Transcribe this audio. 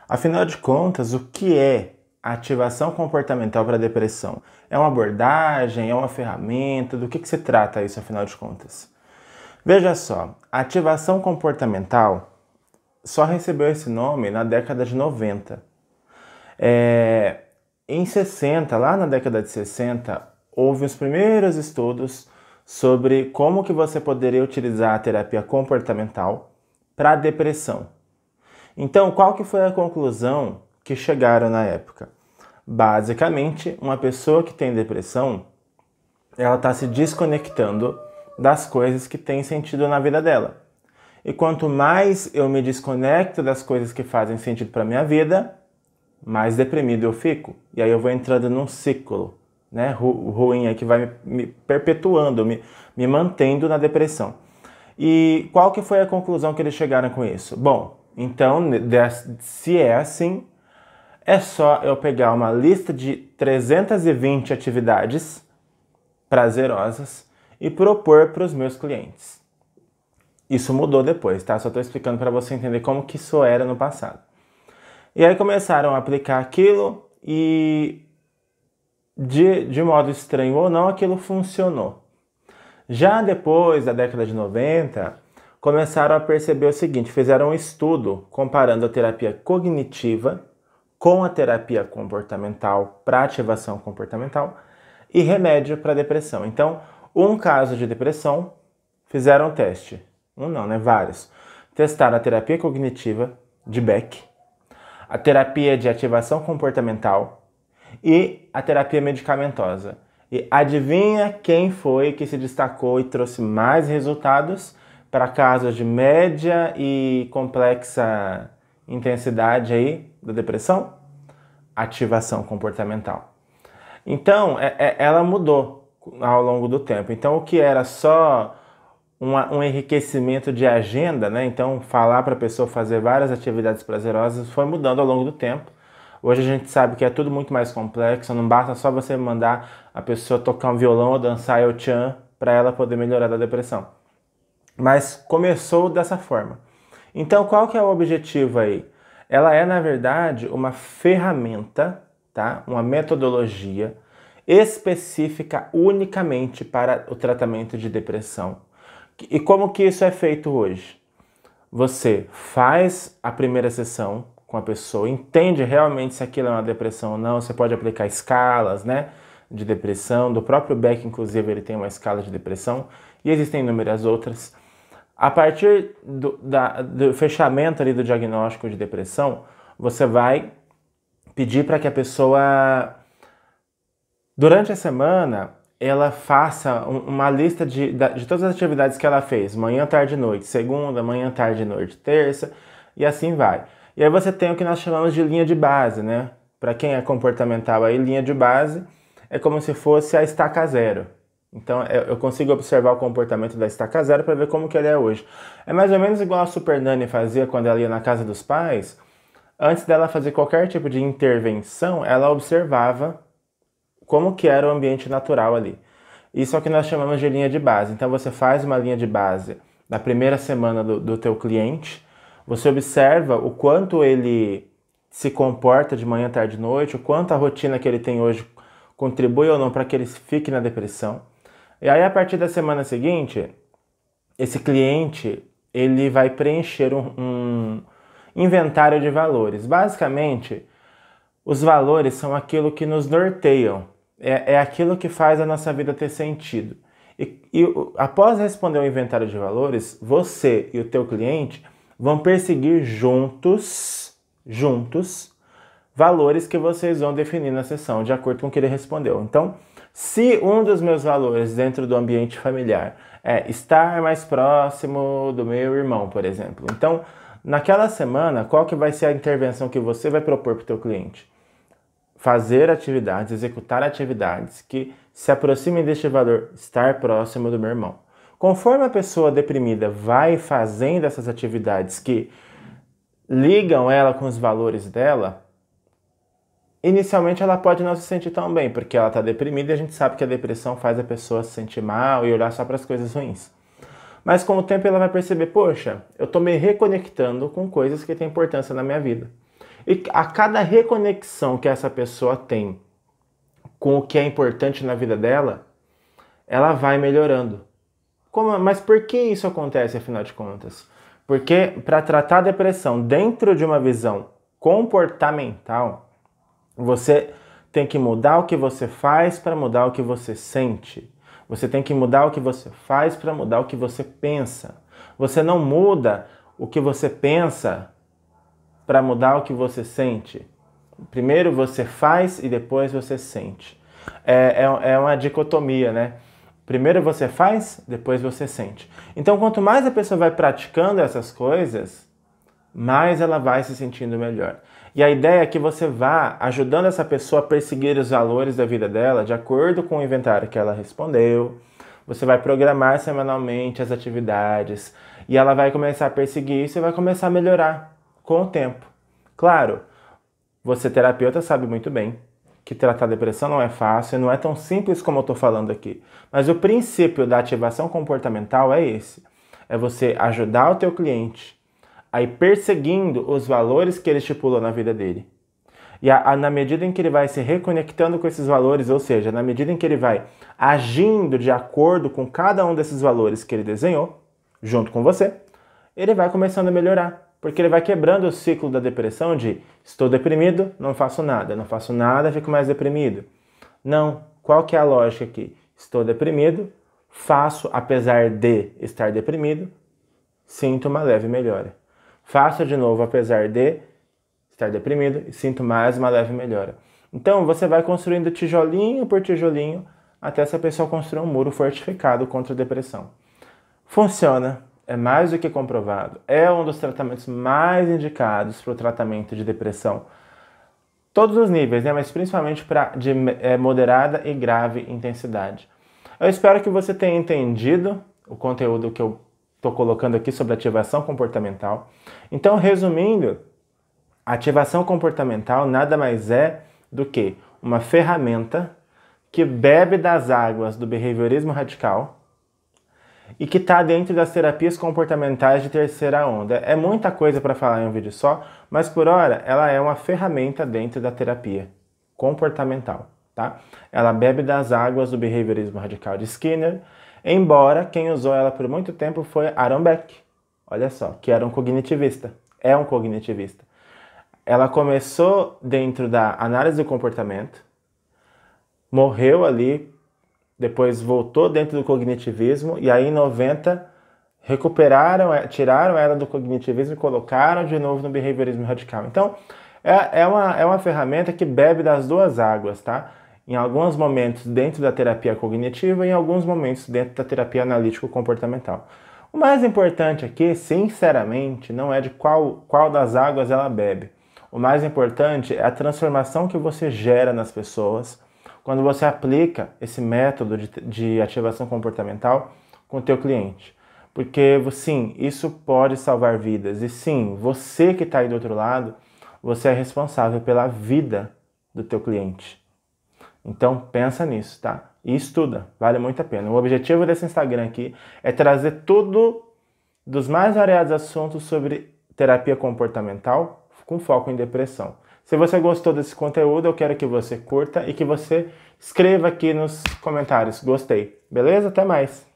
Afinal de contas, o que é a ativação comportamental para a depressão? É uma abordagem? É uma ferramenta? Do que se trata isso, afinal de contas? Veja só, a ativação comportamental só recebeu esse nome na década de 90. Em 60, lá na década de 60, houve os primeiros estudos sobre como que você poderia utilizar a terapia comportamental para a depressão. Então, qual que foi a conclusão que chegaram na época? Basicamente, uma pessoa que tem depressão, ela está se desconectando das coisas que têm sentido na vida dela. E quanto mais eu me desconecto das coisas que fazem sentido para minha vida, mais deprimido eu fico. E aí eu vou entrando num ciclo, né, ruim, que vai me perpetuando, me mantendo na depressão. E qual que foi a conclusão que eles chegaram com isso? Bom, então, se é assim, é só eu pegar uma lista de 320 atividades prazerosas e propor para os meus clientes. Isso mudou depois, tá? Só estou explicando para você entender como que isso era no passado. E aí começaram a aplicar aquilo e, de modo estranho ou não, aquilo funcionou. Já depois da década de 90, começaram a perceber o seguinte, fizeram um estudo comparando a terapia cognitiva com a terapia comportamental para ativação comportamental e remédio para depressão. Então, um caso de depressão, fizeram um teste. Um não, né? Vários. Testaram a terapia cognitiva de Beck, a terapia de ativação comportamental e a terapia medicamentosa. E adivinha quem foi que se destacou e trouxe mais resultados para casos de média e complexa intensidade aí da depressão? Ativação comportamental. Então, ela mudou ao longo do tempo. Então, o que era só um enriquecimento de agenda, né? Então, falar para a pessoa fazer várias atividades prazerosas foi mudando ao longo do tempo. Hoje a gente sabe que é tudo muito mais complexo, não basta só você mandar a pessoa tocar um violão ou dançar El-Chan para ela poder melhorar da depressão. Mas começou dessa forma. Então, qual que é o objetivo aí? Ela é, na verdade, uma ferramenta, tá? Uma metodologia específica unicamente para o tratamento de depressão. E como que isso é feito hoje? Você faz a primeira sessão com a pessoa, entende realmente se aquilo é uma depressão ou não, você pode aplicar escalas, né, de depressão, do próprio Beck, inclusive, ele tem uma escala de depressão, e existem inúmeras outras. A partir do fechamento ali do diagnóstico de depressão, você vai pedir para que a pessoa, durante a semana, ela faça uma lista de todas as atividades que ela fez, manhã, tarde e noite, segunda, manhã, tarde e noite, terça, e assim vai. E aí você tem o que nós chamamos de linha de base, né? Para quem é comportamental aí, linha de base é como se fosse a estaca zero. Então eu consigo observar o comportamento da estaca zero para ver como que ele é hoje. É mais ou menos igual a Super Nanny fazia quando ela ia na casa dos pais. Antes dela fazer qualquer tipo de intervenção, ela observava como que era o ambiente natural ali. Isso é o que nós chamamos de linha de base. Então você faz uma linha de base na primeira semana do teu cliente, você observa o quanto ele se comporta de manhã, tarde e noite, o quanto a rotina que ele tem hoje contribui ou não para que ele fique na depressão. E aí, a partir da semana seguinte, esse cliente ele vai preencher um inventário de valores. Basicamente, os valores são aquilo que nos norteiam, é aquilo que faz a nossa vida ter sentido. E após responder o inventário de valores, você e o teu cliente vão perseguir juntos, valores que vocês vão definir na sessão, de acordo com o que ele respondeu. Então, se um dos meus valores dentro do ambiente familiar é estar mais próximo do meu irmão, por exemplo. Então, naquela semana, qual que vai ser a intervenção que você vai propor para o teu cliente? Fazer atividades, executar atividades que se aproximem deste valor, estar próximo do meu irmão. Conforme a pessoa deprimida vai fazendo essas atividades que ligam ela com os valores dela, inicialmente ela pode não se sentir tão bem, porque ela está deprimida e a gente sabe que a depressão faz a pessoa se sentir mal e olhar só para as coisas ruins. Mas com o tempo ela vai perceber, poxa, eu estou me reconectando com coisas que têm importância na minha vida. E a cada reconexão que essa pessoa tem com o que é importante na vida dela, ela vai melhorando. Mas por que isso acontece, afinal de contas? Porque para tratar a depressão dentro de uma visão comportamental, você tem que mudar o que você faz para mudar o que você sente. Você tem que mudar o que você faz para mudar o que você pensa. Você não muda o que você pensa para mudar o que você sente. Primeiro você faz e depois você sente. É uma dicotomia, né? Primeiro você faz, depois você sente. Então, quanto mais a pessoa vai praticando essas coisas, mais ela vai se sentindo melhor. E a ideia é que você vá ajudando essa pessoa a perseguir os valores da vida dela de acordo com o inventário que ela respondeu. Você vai programar semanalmente as atividades e ela vai começar a perseguir isso e vai começar a melhorar com o tempo. Claro, você terapeuta sabe muito bem que tratar depressão não é fácil, não é tão simples como eu estou falando aqui. Mas o princípio da ativação comportamental é esse. É você ajudar o teu cliente a ir perseguindo os valores que ele estipulou na vida dele. E na medida em que ele vai se reconectando com esses valores, ou seja, na medida em que ele vai agindo de acordo com cada um desses valores que ele desenhou, junto com você, ele vai começando a melhorar. Porque ele vai quebrando o ciclo da depressão de estou deprimido, não faço nada, fico mais deprimido. Não, qual que é a lógica aqui? Estou deprimido, faço apesar de estar deprimido, sinto uma leve melhora. Faço de novo apesar de estar deprimido e sinto mais uma leve melhora. Então você vai construindo tijolinho por tijolinho até essa pessoa construir um muro fortificado contra a depressão. Funciona. É mais do que comprovado. É um dos tratamentos mais indicados para o tratamento de depressão. Todos os níveis, né? Mas principalmente para de moderada e grave intensidade. Eu espero que você tenha entendido o conteúdo que eu estou colocando aqui sobre ativação comportamental. Então, resumindo, a ativação comportamental nada mais é do que uma ferramenta que bebe das águas do behaviorismo radical e que está dentro das terapias comportamentais de terceira onda. É muita coisa para falar em um vídeo só, mas por hora ela é uma ferramenta dentro da terapia comportamental, tá? Ela bebe das águas do behaviorismo radical de Skinner, embora quem usou ela por muito tempo foi Aaron Beck, olha só, que era um cognitivista, é um cognitivista. Ela começou dentro da análise do comportamento, morreu ali, depois voltou dentro do cognitivismo e aí em 90 tiraram ela do cognitivismo e colocaram de novo no behaviorismo radical. Então, é uma ferramenta que bebe das duas águas, tá? Em alguns momentos dentro da terapia cognitiva e em alguns momentos dentro da terapia analítico-comportamental. O mais importante aqui, sinceramente, não é de qual das águas ela bebe. O mais importante é a transformação que você gera nas pessoas quando você aplica esse método de ativação comportamental com o teu cliente. Porque, sim, isso pode salvar vidas. E sim, você que está aí do outro lado, você é responsável pela vida do teu cliente. Então, pensa nisso, tá? E estuda, vale muito a pena. O objetivo desse Instagram aqui é trazer tudo dos mais variados assuntos sobre terapia comportamental com foco em depressão. Se você gostou desse conteúdo, eu quero que você curta e que você escreva aqui nos comentários. Gostei. Beleza? Até mais!